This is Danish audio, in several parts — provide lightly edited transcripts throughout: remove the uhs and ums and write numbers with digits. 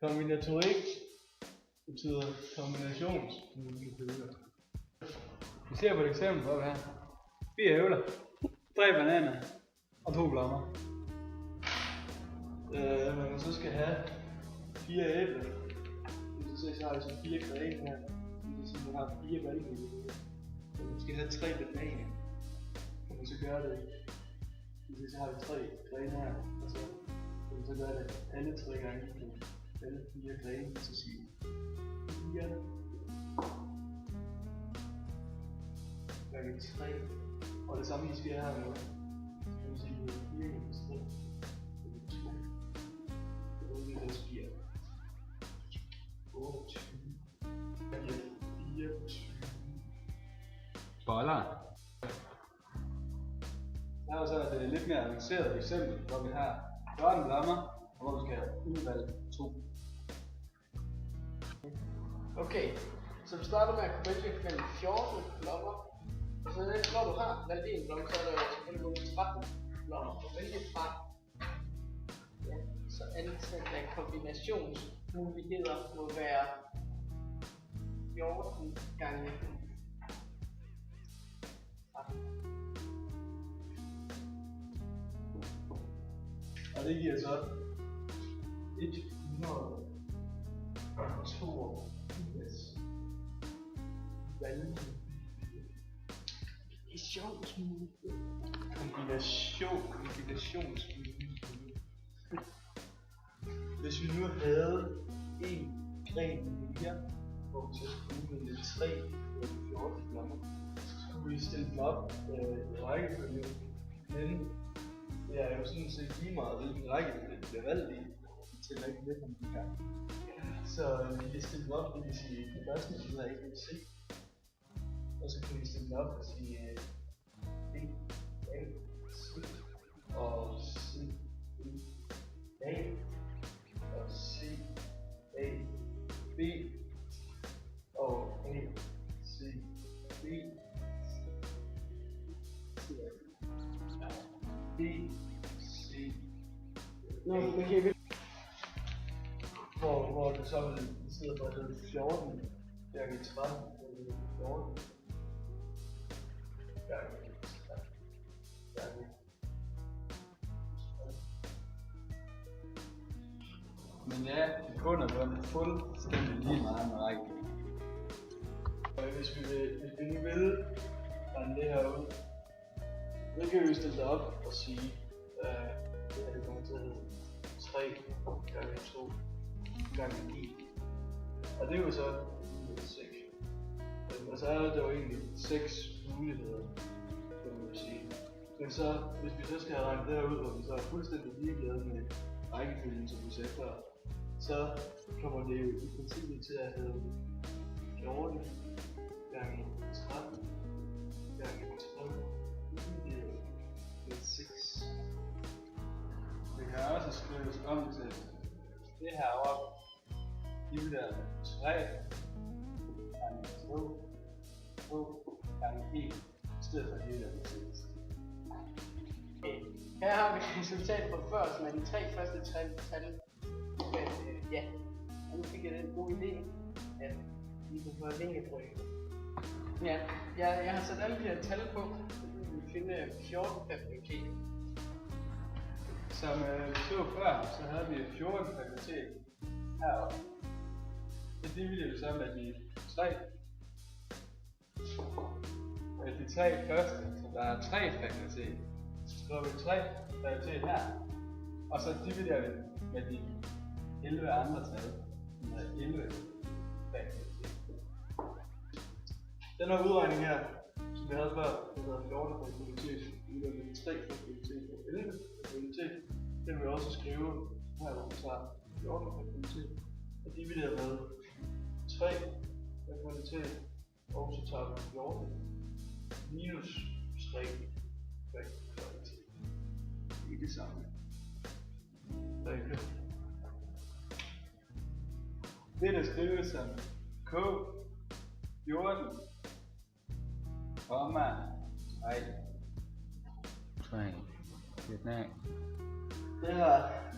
Kombinatorik betyder kombinationsmuligheder. Vi ser på et eksempel på det her. 4 æbler, 3 bananer og 2 blommer. Når man så skal have 4 æbler, så har vi så 4 grene her. Det vil sige, at man har 4 valgmuligheder. Så man skal have 3 bananer. Kan man så gøre det. Så har vi 3 grene her, og så kan man så gøre det alle 3 gange. Alle 4 grene, så siger 4 gange 3, og det samme vi skal her nu. Så kan vi sige, at det er 4 gange 3, det er 2, det er 4, 28, det er 24. Boller. Der er så et lidt mere avanceret eksempel, hvor vi har 14 blommer, og hvor vi skal have udvalgt 2. Okay, så vi starter med at kunne vælge mellem 14 blommer. Og så når du har valgt en blomme, så er der selvfølgelig nogle 13 blommer at vælge fra. Ja, så antallet af kombinationsmuligheder må være 14 gange 13. Og det giver så 182 kombinationsmuligheder. Hvis vi nu havde en gren mere, hvor vi så skulle udvælge 3 eller 14 blommer, så skulle vi stille dem op i rækkefølge. Men det er jo sådan set lige meget, hvilken rækkefølge det bliver valgt i. Det tæller ikke lidt om de her. Så vi kan stille dem op, det vil sige, det første vi hedder A, B, C. Og så kan vi stille dem op og sige B, A, C og C, A og C, A, B og A, C, B, B, C, hvor det så vil i stedet for at hedde 14 gange 13, eller 14 gange 13 gange 13. Men ja, i bund og grund fuldstændig lige meget med række. Hvis vi nu vil regne det her ud, så kan vi stille det op og sige, det her kommer til at hedde 3 gange 2 gange 1. Og det er jo så 6. Og så er der jo egentlig 6 muligheder, kan man sige. Men så, hvis vi så skal have regnet det her ud, og vi så er fuldstændig ligeglade med rækkefølgen, som vi sagde før, så kommer det jo i princippet til at hedde 14 gange 13 gange 12 det er 6. Det kan også skrives om til det her op. Divideret med 3 gange 2 gange 1 i stedet for divideret med 6. Okay. Her har vi resultatet fra før, som er de 3 første tal. Men ja, og nu fik jeg den gode idé, at vi kunne få vingebrød. Ja, jeg har sat alle de her tal på, så vi vil finde 14 fakulteter. Som vi så før, så havde vi 14 fakulteter heroppe. Det dividerer vi så med de 3. Med de 3 første, så der er 3 fakulteter. Så har vi 3 fakulteter her. Og så dividerer vi med de 11 andre tal. Som er 11 fakulteter. Den her udregning her, som vi havde før, det hedder 14 fakultet, det er 3 fakultet og 11 fakultet. Den vil vi også skrive her, hvor vi tager 14 fakultet og dividerer med 3 fakultet, og så tager vi 14 minus 3 fakultet. Det er det samme. Det der skrives som K 14, komma 3. Vietnam. Det her,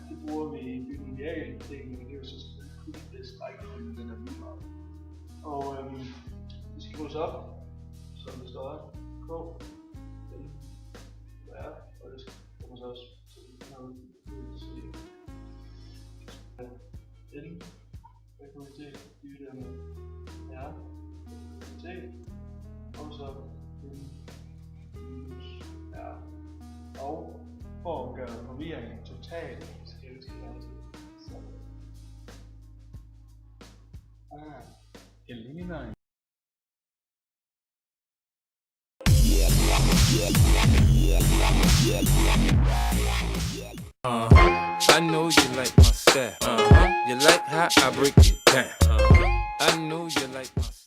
det bruger vi i binomialdelen, men det er jo så selvfølgelig kun det strækning, den er lige meget. Og det skal bruges op, som det står her. K, L, R, og det skal bruges også noget N, hvad kan vi til? Divideret med R, T, og så N minus R. Og for at gøre forvirringen totalt, skal vi altid sådan. Det ligner en. I know you like my style. You like how I break it down. I know you like my style.